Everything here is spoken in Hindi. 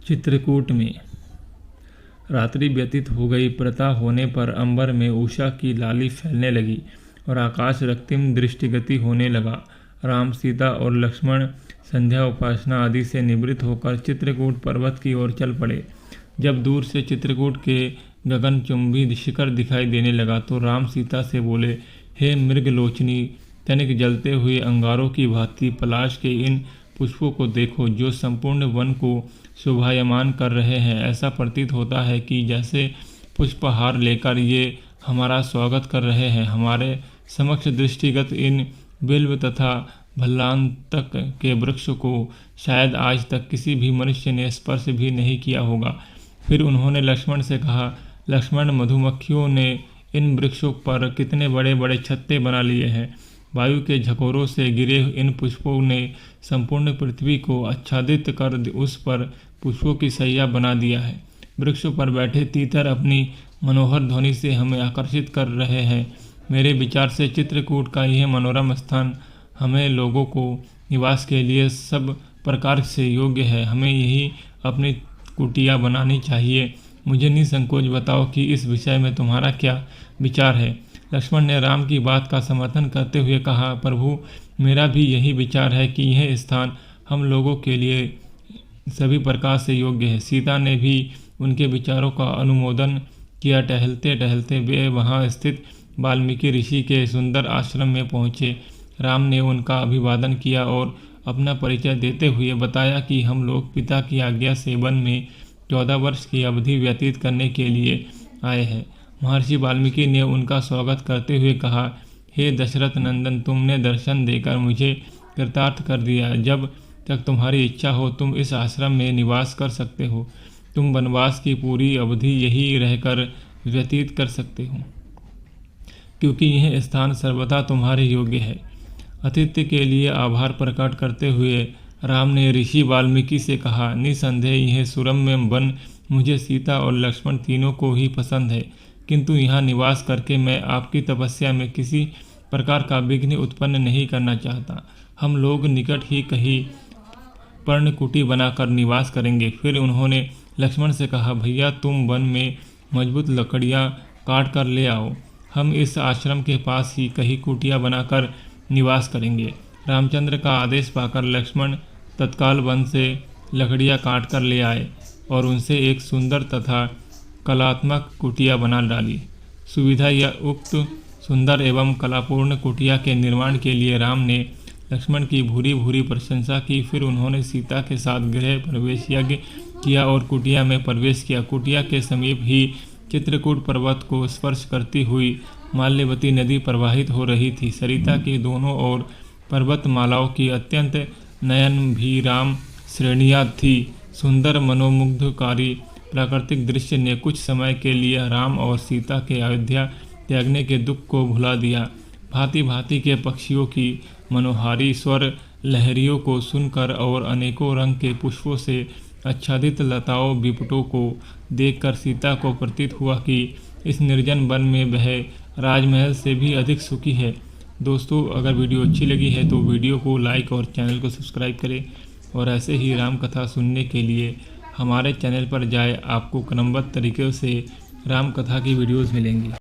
चित्रकूट में रात्रि व्यतीत हो गई। प्रातः होने पर अंबर में उषा की लाली फैलने लगी और आकाश रक्तिम दृष्टिगति होने लगा। राम, सीता और लक्ष्मण संध्या उपासना आदि से निवृत्त होकर चित्रकूट पर्वत की ओर चल पड़े। जब दूर से चित्रकूट के गगनचुंबी शिखर दिखाई देने लगा तो राम सीता से बोले, हे मृगलोचनी, तनिक जलते हुए अंगारों की भांति पलाश के इन पुष्पों को देखो जो संपूर्ण वन को शोभायमान कर रहे हैं। ऐसा प्रतीत होता है कि जैसे पुष्पहार लेकर ये हमारा स्वागत कर रहे हैं। हमारे समक्ष दृष्टिगत इन बिल्व तथा भल्लांतक के वृक्ष को शायद आज तक किसी भी मनुष्य ने स्पर्श भी नहीं किया होगा। फिर उन्होंने लक्ष्मण से कहा, लक्ष्मण, मधुमक्खियों ने इन वृक्षों पर कितने बड़े बड़े छत्ते बना लिए हैं। वायु के झकोरों से गिरे इन पुष्पों ने संपूर्ण पृथ्वी को आच्छादित कर उस पर पुष्पों की सैया बना दिया है। वृक्षों पर बैठे तीतर अपनी मनोहर ध्वनि से हमें आकर्षित कर रहे हैं। मेरे विचार से चित्रकूट का यह मनोरम स्थान हमें लोगों को निवास के लिए सब प्रकार से योग्य है। हमें यही अपनी कुटिया बनानी चाहिए। मुझे निसंकोच बताओ कि इस विषय में तुम्हारा क्या विचार है। लक्ष्मण ने राम की बात का समर्थन करते हुए कहा, प्रभु, मेरा भी यही विचार है कि यह स्थान हम लोगों के लिए सभी प्रकार से योग्य है। सीता ने भी उनके विचारों का अनुमोदन किया। टहलते टहलते वे वहां स्थित वाल्मीकि ऋषि के सुंदर आश्रम में पहुँचे। राम ने उनका अभिवादन किया और अपना परिचय देते हुए बताया कि हम लोग पिता की आज्ञा से वन में 14 वर्ष की अवधि व्यतीत करने के लिए आए हैं। महर्षि वाल्मीकि ने उनका स्वागत करते हुए कहा, हे दशरथ नंदन, तुमने दर्शन देकर मुझे कृतार्थ कर दिया। जब तक तुम्हारी इच्छा हो तुम इस आश्रम में निवास कर सकते हो। तुम वनवास की पूरी अवधि यही रहकर व्यतीत कर सकते हो, क्योंकि यह स्थान सर्वथा तुम्हारे योग्य है। आतिथ्य के लिए आभार प्रकट करते हुए राम ने ऋषि वाल्मीकि से कहा, निसंदेह यह सुरम्य वन मुझे सीता और लक्ष्मण तीनों को ही पसंद है, किंतु यहाँ निवास करके मैं आपकी तपस्या में किसी प्रकार का विघ्न उत्पन्न नहीं करना चाहता। हम लोग निकट ही कहीं पर्णकुटी बनाकर निवास करेंगे। फिर उन्होंने लक्ष्मण से कहा, भैया, तुम वन में मजबूत लकड़ियाँ काट कर ले आओ। हम इस आश्रम के पास ही कहीं कुटिया बनाकर निवास करेंगे। रामचंद्र का आदेश पाकर लक्ष्मण तत्काल वन से लकड़ियाँ काट कर ले आए और उनसे एक सुंदर तथा कलात्मक कुटिया बना डाली। सुविधा या उक्त सुंदर एवं कलापूर्ण कुटिया के निर्माण के लिए राम ने लक्ष्मण की भूरी भूरी प्रशंसा की। फिर उन्होंने सीता के साथ गृह प्रवेश यज्ञ किया और कुटिया में प्रवेश किया। कुटिया के समीप ही चित्रकूट पर्वत को स्पर्श करती हुई माल्यवती नदी प्रवाहित हो रही थी। सरिता की दोनों ओर पर्वतमालाओं की अत्यंत नयनभीराम श्रेणियाँ थी। सुंदर मनोमुग्धकारी प्राकृतिक दृश्य ने कुछ समय के लिए राम और सीता के अयोध्या त्यागने के दुख को भुला दिया। भांति भांति के पक्षियों की मनोहारी स्वर लहरियों को सुनकर और अनेकों रंग के पुष्पों से आच्छादित लताओं बिपटों को देखकर सीता को प्रतीत हुआ कि इस निर्जन वन में वह राजमहल से भी अधिक सुखी है। दोस्तों, अगर वीडियो अच्छी लगी है तो वीडियो को लाइक और चैनल को सब्सक्राइब करें और ऐसे ही राम कथा सुनने के लिए हमारे चैनल पर जाए। आपको क्रमबद्ध तरीके से राम कथा की वीडियोस मिलेंगी।